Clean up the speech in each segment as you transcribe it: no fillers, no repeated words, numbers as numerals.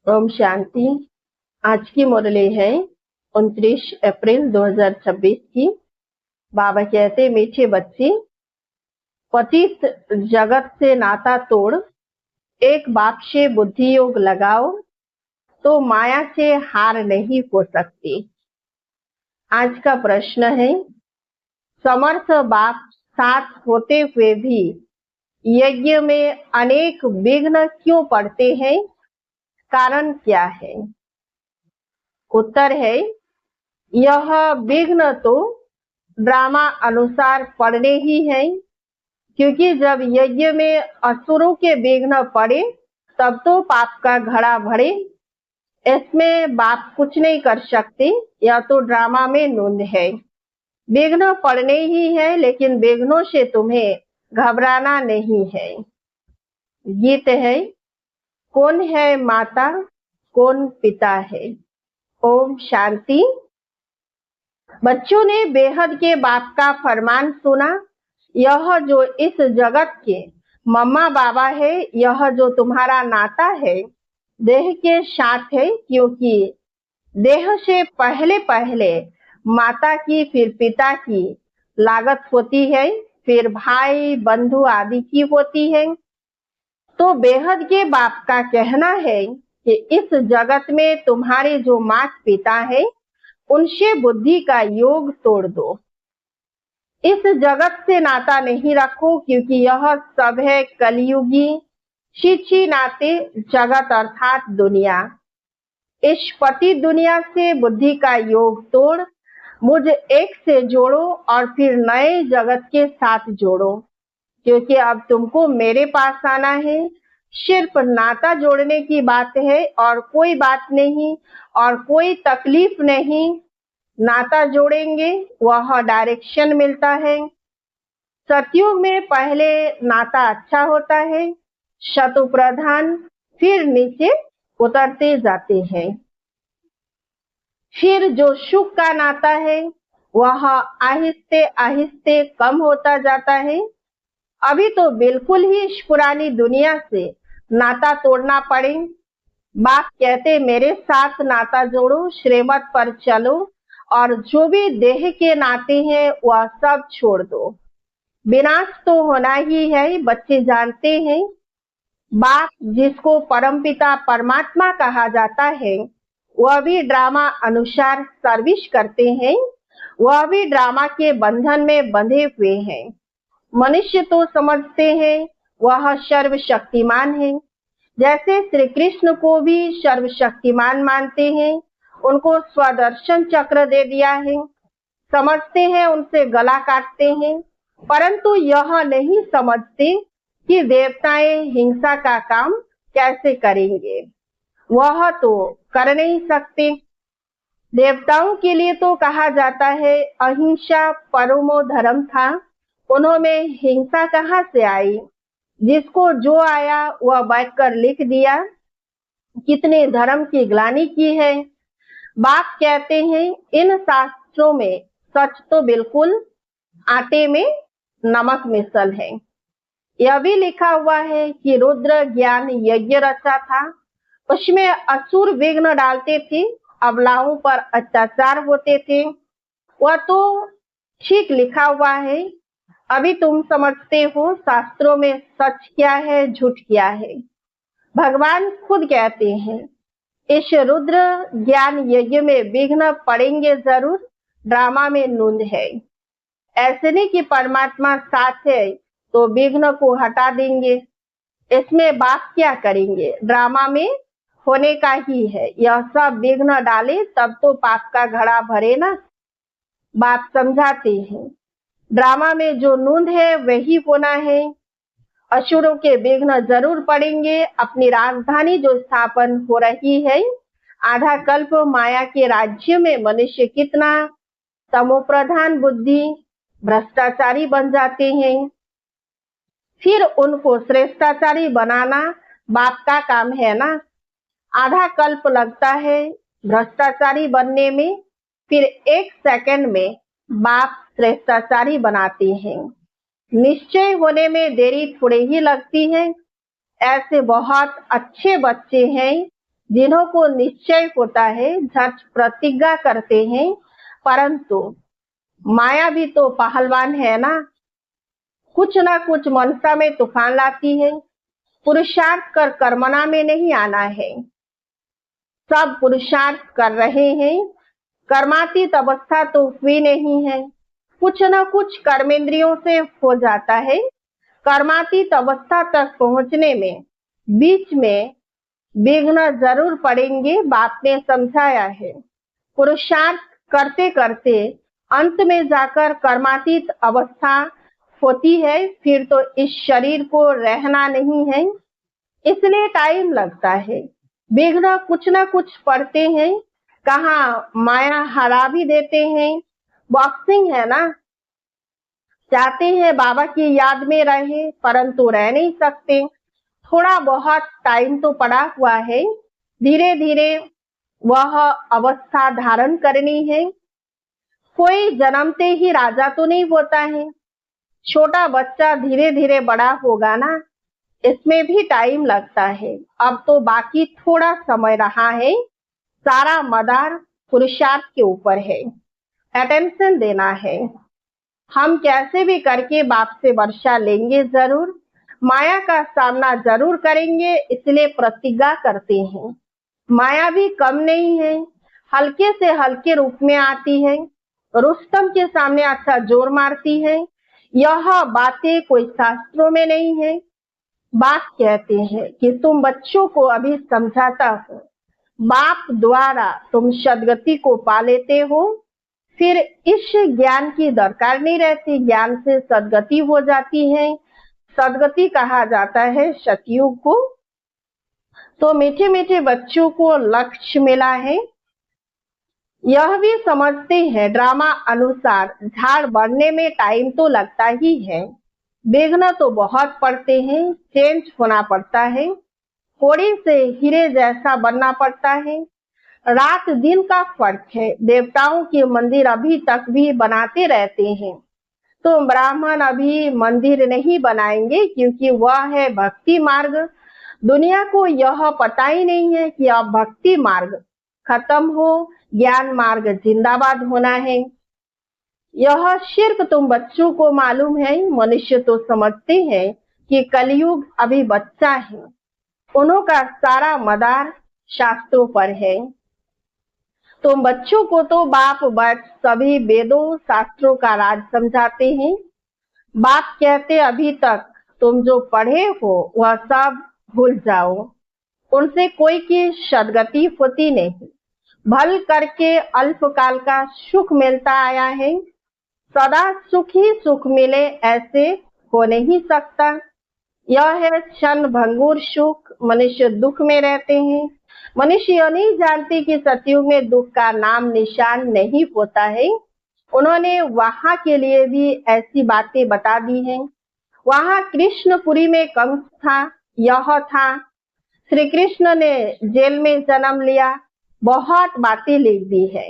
ओम शांति। आज की मुरली है 29 अप्रैल 2026 की। बाबा कहते, मीठे बच्चे, पतित जगत से नाता तोड़, एक बाप से बुद्धि योग लगाओ, तो माया से हार नहीं हो सकती। आज का प्रश्न है, समर्थ बाप साथ होते हुए भी यज्ञ में अनेक विघ्न क्यों पड़ते हैं? कारण क्या है? उत्तर है, यह विघ्न तो ड्रामा अनुसार पड़ने ही है, क्योंकि जब यज्ञ में असुरों के विघ्न पड़े तब तो पाप का घड़ा भरे। इसमें बाप कुछ नहीं कर सकते, यह तो ड्रामा में नूंद है। विघ्न पड़ने ही है, लेकिन विघ्नों से तुम्हें घबराना नहीं है। गीत है, कौन है माता कौन पिता है। ओम शांति। बच्चों ने बेहद के बाप का फरमान सुना। यह जो इस जगत के मम्मा बाबा है, यह जो तुम्हारा नाता है देह के साथ है, क्योंकि देह से पहले पहले माता की, फिर पिता की लागत होती है, फिर भाई बंधु आदि की होती है। तो बेहद के बाप का कहना है कि इस जगत में तुम्हारे जो माता पिता है उनसे बुद्धि का योग तोड़ दो। इस जगत से नाता नहीं रखो, क्योंकि यह सब है कलयुगी छिछी नाते जगत अर्थात दुनिया। इस पति दुनिया से बुद्धि का योग तोड़ मुझ एक से जोड़ो और फिर नए जगत के साथ जोड़ो, क्योंकि अब तुमको मेरे पास आना है। सिर्फ नाता जोड़ने की बात है और कोई बात नहीं और कोई तकलीफ नहीं। नाता जोड़ेंगे वह डायरेक्शन मिलता है। सतयुग में पहले नाता अच्छा होता है, शत्रु प्रधान, फिर नीचे उतरते जाते हैं। फिर जो सुख का नाता है वह आहिस्ते आहिस्ते कम होता जाता है। अभी तो बिल्कुल ही इस पुरानी दुनिया से नाता तोड़ना पड़े। बाप कहते, मेरे साथ नाता जोड़ो, श्रीमत पर चलो और जो भी देह के नाते हैं वह सब छोड़ दो। विनाश तो होना ही है, बच्चे जानते हैं। बाप जिसको परमपिता परमात्मा कहा जाता है वह भी ड्रामा अनुसार सर्विस करते हैं, वह भी ड्रामा के बंधन में बंधे हुए हैं। मनुष्य तो समझते हैं वह सर्वशक्तिमान है, जैसे श्री कृष्ण को भी सर्वशक्तिमान मानते हैं, उनको स्वदर्शन चक्र दे दिया है, समझते हैं उनसे गला काटते हैं, परंतु यह नहीं समझते कि देवताएं हिंसा का काम कैसे करेंगे। वह तो कर नहीं सकते। देवताओं के लिए तो कहा जाता है अहिंसा परमो धर्म था, उन्होंने हिंसा कहाँ से आई? जिसको जो आया वह बैठकर लिख दिया। कितने धर्म की ग्लानि की है। बाप कहते हैं इन शास्त्रों में सच तो बिल्कुल आटे में नमक मिसल है। यह भी लिखा हुआ है कि रुद्र ज्ञान यज्ञ रचा था, उसमें असुर विघ्न डालते थे, अबलाओं पर अत्याचार होते थे। वह तो ठीक लिखा हुआ है। अभी तुम समझते हो शास्त्रों में सच क्या है झूठ क्या है। भगवान खुद कहते हैं इस रुद्र ज्ञान यज्ञ में विघ्न पड़ेंगे जरूर, ड्रामा में नूंद है। ऐसे नहीं कि परमात्मा साथ है तो विघ्न को हटा देंगे। इसमें बाप क्या करेंगे? ड्रामा में होने का ही है। यह सब विघ्न डाले तब तो पाप का घड़ा भरे ना। बाप समझाते हैं ड्रामा में जो नूंद है वही होना है। असुरों के विघ्न जरूर पड़ेंगे। अपनी राजधानी जो स्थापन हो रही है, आधा कल्प माया के राज्य में मनुष्य कितना तमोप्रधान बुद्धि भ्रष्टाचारी बन जाते हैं। फिर उनको श्रेष्ठाचारी बनाना बाप का काम है ना। आधा कल्प लगता है भ्रष्टाचारी बनने में, फिर 1 सेकंड में बाप श्रेष्ठाचारी बनाते हैं। निश्चय होने में देरी थोड़ी ही लगती है। ऐसे बहुत अच्छे बच्चे हैं जिन्हों को निश्चय होता है झट प्रतिज्ञा करते हैं, परंतु माया भी तो पहलवान है ना, कुछ ना कुछ मनसा में तूफान लाती है। पुरुषार्थ कर कर्मणा में नहीं आना है। सब पुरुषार्थ कर रहे हैं, कर्मातीत अवस्था तो हुई नहीं है। कुछ न कुछ कर्मेंद्रियों से हो जाता है। कर्मातीत अवस्था तक पहुंचने में बीच में विघ्न जरूर पड़ेंगे, बाप ने समझाया है। पुरुषार्थ करते करते अंत में जाकर कर्मातीत अवस्था होती है, फिर तो इस शरीर को रहना नहीं है, इसलिए टाइम लगता है। विघ्न कुछ ना कुछ पड़ते हैं, कहाँ माया हरा भी देते हैं। बॉक्सिंग है ना, चाहते हैं बाबा की याद में रहे, परंतु रह नहीं सकते। थोड़ा बहुत टाइम तो पड़ा हुआ है, धीरे धीरे वह अवस्था धारण करनी है। कोई जन्मते ही राजा तो नहीं होता है, छोटा बच्चा धीरे धीरे बड़ा होगा ना, इसमें भी टाइम लगता है। अब तो बाकी थोड़ा समय रहा है, सारा मदार पुरुषार्थ के ऊपर है, अटेंशन देना है। हम कैसे भी करके बाप से वर्षा लेंगे जरूर, माया का सामना जरूर करेंगे, इसलिए प्रतिज्ञा करते हैं। माया भी कम नहीं है, हल्के से हल्के रूप में आती है, रुस्तम के सामने अच्छा जोर मारती है। यह बातें कोई शास्त्रों में नहीं है। बाप कहते हैं कि तुम बच्चों को अभी समझाता हो, बाप द्वारा तुम सदगति को पा लेते हो, फिर इस ज्ञान की दरकार नहीं रहती, ज्ञान से सदगति हो जाती है। सदगति कहा जाता है सतयुग को। तो मीठे मीठे बच्चों को लक्ष्य मिला है, यह भी समझते हैं ड्रामा अनुसार झाड़ बढ़ने में टाइम तो लगता ही है, विघ्न तो बहुत पड़ते हैं, चेंज होना पड़ता है, कोड़ी से हीरे जैसा बनना पड़ता है। रात दिन का फर्क है, देवताओं के मंदिर अभी तक भी बनाते रहते हैं, तो ब्राह्मण अभी मंदिर नहीं बनाएंगे, क्योंकि वह है भक्ति मार्ग। दुनिया को यह पता ही नहीं है कि अब भक्ति मार्ग खत्म हो, ज्ञान मार्ग जिंदाबाद होना है। यह सिर्फ तुम बच्चों को मालूम है, मनुष्य तो समझते हैं कि कलयुग अभी बच्चा है, उन्हों का सारा मदार शास्त्रों पर है। तुम बच्चों को तो बाप बैठ सभी वेदों शास्त्रों का राज समझाते हैं। बाप कहते अभी तक तुम जो पढ़े हो वह सब भूल जाओ, उनसे कोई की सदगति होती नहीं। भल करके अल्पकाल का सुख मिलता आया है, सदा सुख ही सुख मिले ऐसे हो नहीं सकता। यह है क्षण भंगुर सुख, मनुष्य दुख में रहते हैं। मनुष्य यह नहीं जानते कि सतयुग में दुख का नाम निशान नहीं होता है। उन्होंने वहां के लिए भी ऐसी बातें बता दी हैं। वहां कृष्णपुरी में कंस था, यह था। श्री कृष्ण ने जेल में जन्म लिया, बहुत बातें लिख दी है।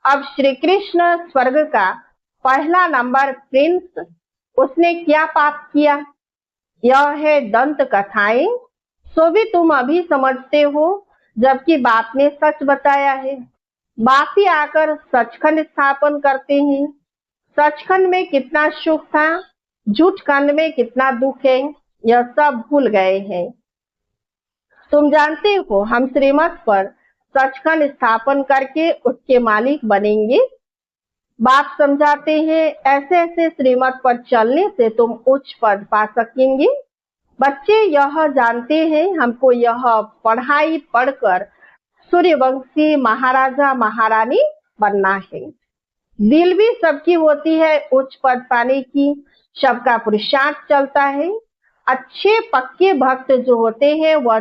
अब श्री कृष्ण स्वर्ग का पहला नंबर प्रिंस, उसने क्या पाप किया, यह है दंत कथाएं, सो भी तुम अभी समझते हो, जबकि बाप ने सच बताया है। बाप ही आकर सचखंड स्थापन करते हैं। सचखंड में कितना सुख था, झूठ खंड में कितना दुख है, यह सब भूल गए हैं। तुम जानते हो हम श्रीमत पर सचखंड स्थापन करके उसके मालिक बनेंगे। बाप समझाते हैं ऐसे ऐसे श्रीमत पर चलने से तुम उच्च पद पा सकेंगे। बच्चे यह जानते हैं हमको यह पढ़ाई पढ़कर सूर्यवंशी महाराजा महारानी बनना है। दिल भी सबकी होती है उच्च पद पाने की, सबका पुरुषार्थ चलता है। अच्छे पक्के भक्त जो होते हैं वह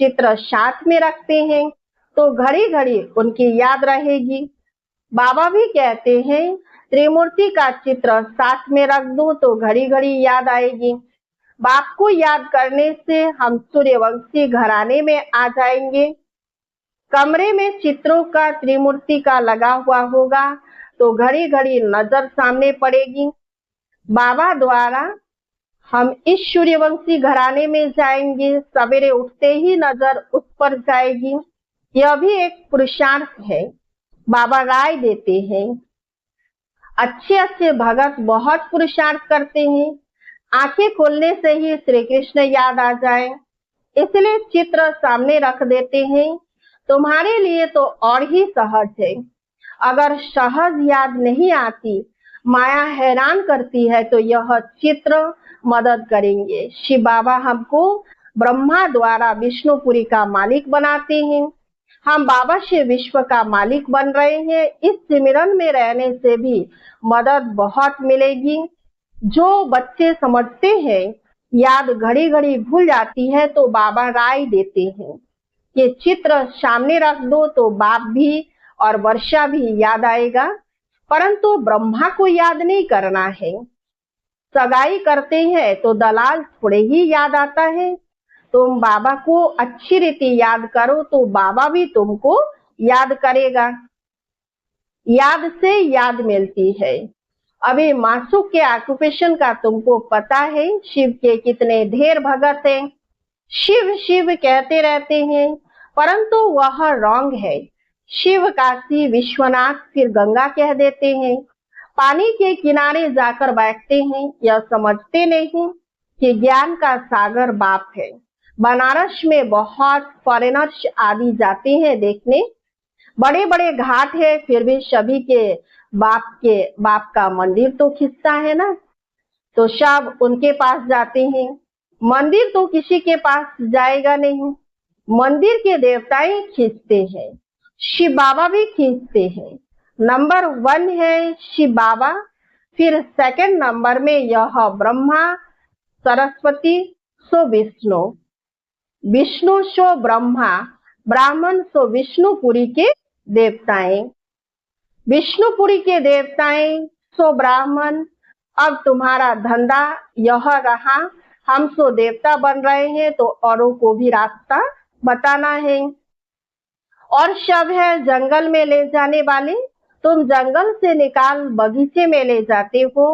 चित्र साथ में रखते हैं, तो घड़ी घड़ी उनकी याद रहेगी। बाबा भी कहते हैं त्रिमूर्ति का चित्र साथ में रख दो तो घड़ी घड़ी याद आएगी। बाप को याद करने से हम सूर्यवंशी घराने में आ जाएंगे। कमरे में चित्रों का त्रिमूर्ति का लगा हुआ होगा तो घड़ी घड़ी नजर सामने पड़ेगी। बाबा द्वारा हम इस सूर्यवंशी घराने में जाएंगे, सवेरे उठते ही नजर उस पर जाएगी। यह भी एक पुरुषार्थ है। बाबा राय देते हैं, अच्छे अच्छे भगत बहुत पुरुषार्थ करते हैं, आंखें खोलने से ही श्री कृष्ण याद आ जाए, इसलिए चित्र सामने रख देते हैं। तुम्हारे लिए तो और ही सहज है। अगर सहज याद नहीं आती, माया हैरान करती है, तो यह चित्र मदद करेंगे। शिव बाबा हमको ब्रह्मा द्वारा विष्णुपुरी का मालिक बनाते हैं। हम बाबा से विश्व का मालिक बन रहे हैं। इस सिमरन में रहने से भी मदद बहुत मिलेगी। जो बच्चे समझते हैं याद घड़ी घड़ी भूल जाती है, तो बाबा राय देते हैं कि चित्र सामने रख दो तो बाप भी और वर्षा भी याद आएगा, परंतु ब्रह्मा को याद नहीं करना है। सगाई करते हैं तो दलाल थोड़े ही याद आता है। तुम बाबा को अच्छी रीति याद करो तो बाबा भी तुमको याद करेगा। याद से याद मिलती है। अभी मासूक के ऑक्यूपेशन का तुमको पता है। शिव के कितने ढेर भगत हैं। शिव शिव कहते रहते हैं, परंतु वह रॉन्ग है। शिव काशी विश्वनाथ फिर गंगा कह देते हैं। पानी के किनारे जाकर बैठते हैं। यह समझते नहीं कि ज्ञान का सागर बाप है। बनारस में बहुत फॉरेनर्स आदि जाते हैं देखने। बड़े बड़े घाट है, फिर भी सभी के बाप का मंदिर तो खिंचता है ना, तो सब उनके पास जाते हैं। मंदिर तो किसी के पास जाएगा नहीं। मंदिर के देवताएं खींचते हैं, शिव बाबा भी खींचते हैं। नंबर 1 है शिव बाबा, फिर सेकंड नंबर में यह ब्रह्मा, सरस्वती सो विष्णु, विष्णु सो ब्रह्मा, ब्राह्मण सो विष्णुपुरी के देवताएं, विष्णुपुरी के देवताएं सो ब्राह्मण। अब तुम्हारा धंधा यह रहा, हम सो देवता बन रहे हैं तो औरों को भी रास्ता बताना है। और सब है जंगल में ले जाने वाले। तुम जंगल से निकाल बगीचे में ले जाते हो।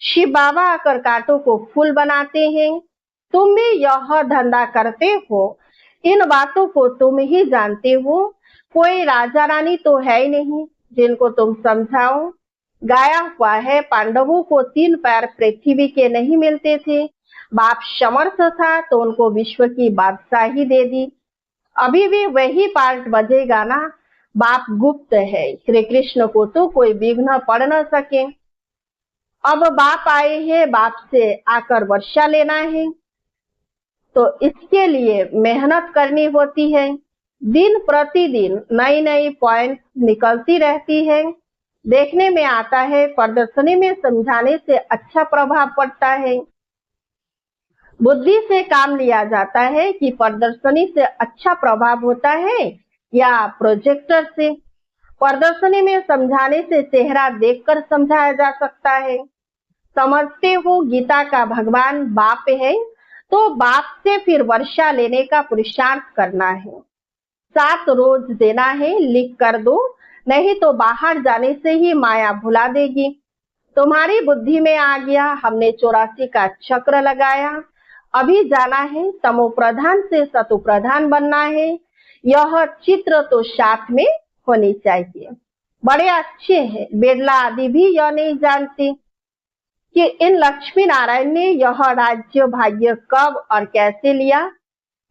शिव बाबा आकर कांटों को फूल बनाते हैं। तुम भी यह धंधा करते हो। इन बातों को तुम ही जानते हो। कोई राजा रानी तो है ही नहीं जिनको तुम समझाओ। गाया हुआ है, पांडवों को 3 पैर पृथ्वी के नहीं मिलते थे। बाप समर्थ था तो उनको विश्व की बादशाही दे दी। अभी भी वही पार्ट बजेगा ना। बाप गुप्त है। श्री कृष्ण को तो कोई विघ्न पड़ न सके। अब बाप आए हैं, बाप से आकर वर्षा लेना है, तो इसके लिए मेहनत करनी होती है। दिन प्रतिदिन नई नई पॉइंट निकलती रहती है। देखने में आता है प्रदर्शनी में समझाने से अच्छा प्रभाव पड़ता है। बुद्धि से काम लिया जाता है कि प्रदर्शनी से अच्छा प्रभाव होता है या प्रोजेक्टर से। प्रदर्शनी में समझाने से चेहरा देखकर समझाया जा सकता है। समझते हो गीता का भगवान बाप है, तो बाप से फिर वर्षा लेने का पुरुषार्थ करना है। 7 रोज देना है, लिख कर दो, नहीं तो बाहर जाने से ही माया भुला देगी। तुम्हारी बुद्धि में आ गया, हमने 84 का चक्र लगाया, अभी जाना है तमो प्रधान से सतो प्रधान बनना है। यह चित्र तो साथ में होनी चाहिए। बड़े अच्छे हैं। बिरला आदि भी यह नहीं जानते कि इन लक्ष्मी नारायण ने यह राज्य भाग्य कब और कैसे लिया।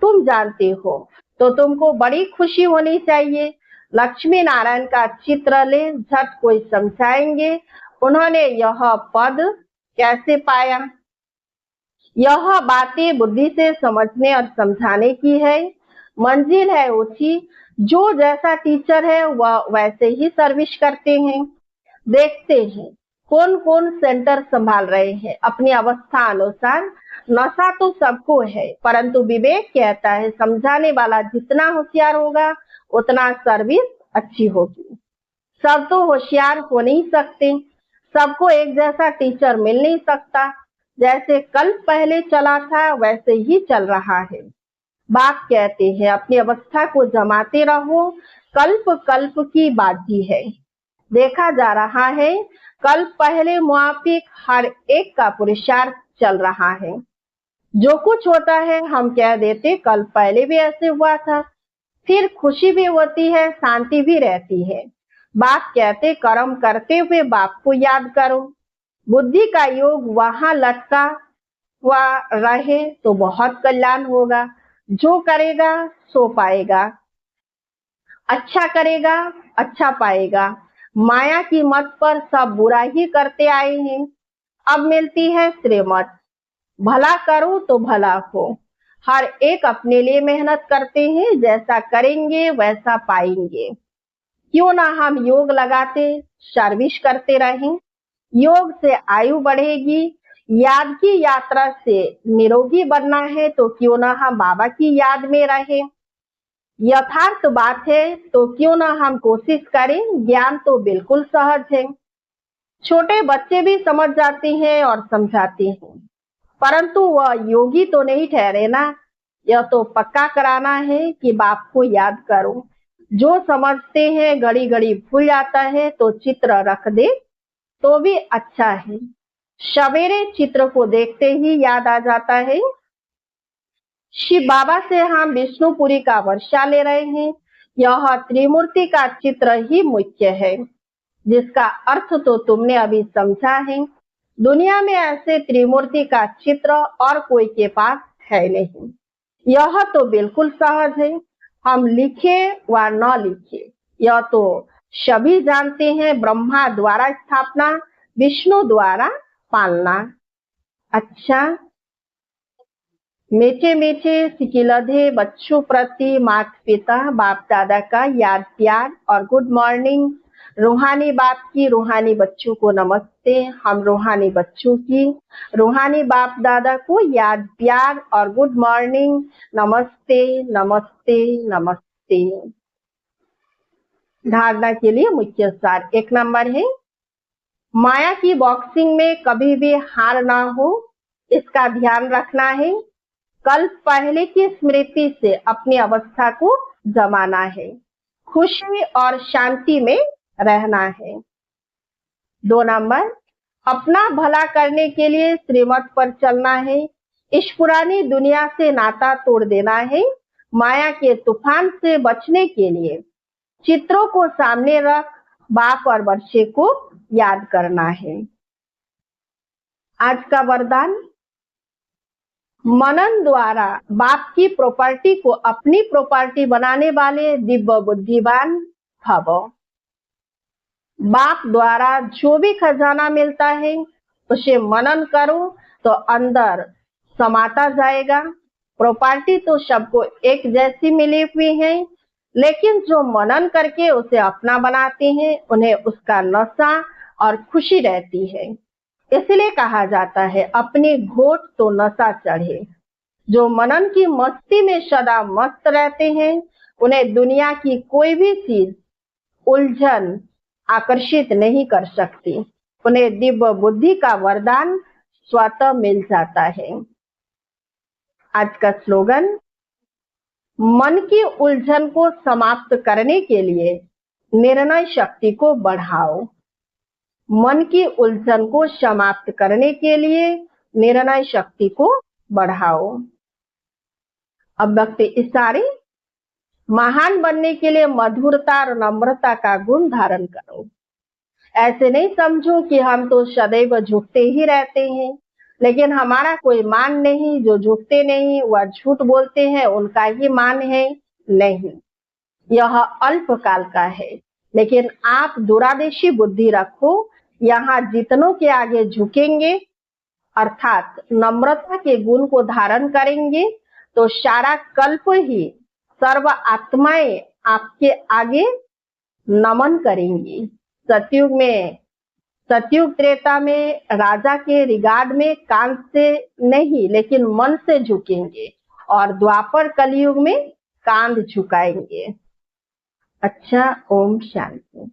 तुम जानते हो तो तुमको बड़ी खुशी होनी चाहिए। लक्ष्मी नारायण का चित्र ले, झट कोई समझाएंगे उन्होंने यह पद कैसे पाया। यह बातें बुद्धि से समझने और समझाने की है। मंजिल है ऊंची। जो जैसा टीचर है वह वैसे ही सर्विस करते हैं। देखते हैं कौन कौन सेंटर संभाल रहे हैं अपनी अवस्था अनुसार। नशा तो सबको है, परंतु विवेक कहता है समझाने वाला जितना होशियार होगा उतना सर्विस अच्छी होगी। सब तो होशियार हो नहीं सकते, सबको एक जैसा टीचर मिल नहीं सकता। जैसे कल्प पहले चला था वैसे ही चल रहा है। बाप कहते हैं अपनी अवस्था को जमाते रहो, कल्प कल्प की बाजी है। देखा जा रहा है कल्प पहले मुआफिक हर एक का पुरुषार्थ चल रहा है। जो कुछ होता है हम कह देते कल पहले भी ऐसे हुआ था, फिर खुशी भी होती है, शांति भी रहती है। बाप कहते कर्म करते हुए बाप को याद करो। बुद्धि का योग वहां लटका हुआ रहे तो बहुत कल्याण होगा। जो करेगा सो पाएगा, अच्छा करेगा अच्छा पाएगा। माया की मत पर सब बुरा ही करते आए हैं, अब मिलती है श्रीमत। भला करो तो भला हो। हर एक अपने लिए मेहनत करते हैं, जैसा करेंगे वैसा पाएंगे। क्यों ना हम योग लगाते सर्विस करते रहें। योग से आयु बढ़ेगी। याद की यात्रा से निरोगी बनना है तो क्यों ना हम बाबा की याद में रहें। यथार्थ बात है तो क्यों ना हम कोशिश करें। ज्ञान तो बिल्कुल सहज है, छोटे बच्चे भी समझ जाते हैं और समझाते हैं, परंतु वह योगी तो नहीं ठहरे ना। यह तो पक्का कराना है कि बाप को याद करो। जो समझते हैं घड़ी घड़ी भूल जाता है तो चित्र रख दे तो भी अच्छा है। सवेरे चित्र को देखते ही याद आ जाता है। शिव बाबा से हम विष्णुपुरी का वर्षा ले रहे हैं। यह त्रिमूर्ति का चित्र ही मुख्य है, जिसका अर्थ तो तुमने अभी समझा है। दुनिया में ऐसे त्रिमूर्ति का चित्र और कोई के पास है नहीं। यह तो बिल्कुल सहज है, हम लिखे व न लिखे यह तो सभी जानते हैं। ब्रह्मा द्वारा स्थापना, विष्णु द्वारा पालना। अच्छा, मीठे मीठे सिकिलधे बच्चों प्रति माता पिता बाप दादा का याद प्यार और गुड मॉर्निंग। रूहानी बाप की रूहानी बच्चों को नमस्ते। हम रूहानी बच्चों की रूहानी बाप दादा को याद प्यार और गुड मॉर्निंग। नमस्ते नमस्ते नमस्ते। धारणा के लिए मुख्य सार 1 नंबर है, माया की बॉक्सिंग में कभी भी हार ना हो, इसका ध्यान रखना है। कल पहले की स्मृति से अपनी अवस्था को जमाना है, खुशी और शांति में रहना है। 2 नंबर, अपना भला करने के लिए श्रीमत पर चलना है। इस पुरानी दुनिया से नाता तोड़ देना है। माया के तूफान से बचने के लिए चित्रों को सामने रख बाप और वर्षे को याद करना है। आज का वरदान, मनन द्वारा बाप की प्रॉपर्टी को अपनी प्रॉपर्टी बनाने वाले दिव्य बुद्धिमान भव। बाप द्वारा जो भी खजाना मिलता है उसे मनन करो तो अंदर समाता जाएगा। प्रॉपर्टी तो सबको एक जैसी मिली हुई है, लेकिन जो मनन करके उसे अपना बनाते हैं उन्हें उसका नशा और खुशी रहती है। इसलिए कहा जाता है अपनी घोट तो नशा चढ़े। जो मनन की मस्ती में सदा मस्त रहते हैं उन्हें दुनिया की कोई भी चीज उलझन आकर्षित नहीं कर सकती। उन्हें दिव्य बुद्धि का वरदान स्वतः मिल जाता है। आज का स्लोगन, मन की उलझन को समाप्त करने के लिए निर्णय शक्ति को बढ़ाओ। मन की उलझन को समाप्त करने के लिए निर्णय शक्ति को बढ़ाओ। अब वक्त इशारे, महान बनने के लिए मधुरता और नम्रता का गुण धारण करो। ऐसे नहीं समझो कि हम तो सदैव झुकते ही रहते हैं, लेकिन हमारा कोई मान नहीं। जो झुकते नहीं वह झूठ बोलते हैं, उनका ही मान है नहीं। यह अल्पकाल का है, लेकिन आप दूरदर्शी बुद्धि रखो। यहाँ जितनों के आगे झुकेंगे अर्थात नम्रता के गुण को धारण करेंगे तो सारा कल्प ही सर्व आत्माएं आपके आगे नमन करेंगी। सतयुग त्रेता में राजा के रिगार्ड में कान से नहीं लेकिन मन से झुकेंगे और द्वापर कलयुग में कांध झुकाएंगे। अच्छा, ओम शांति।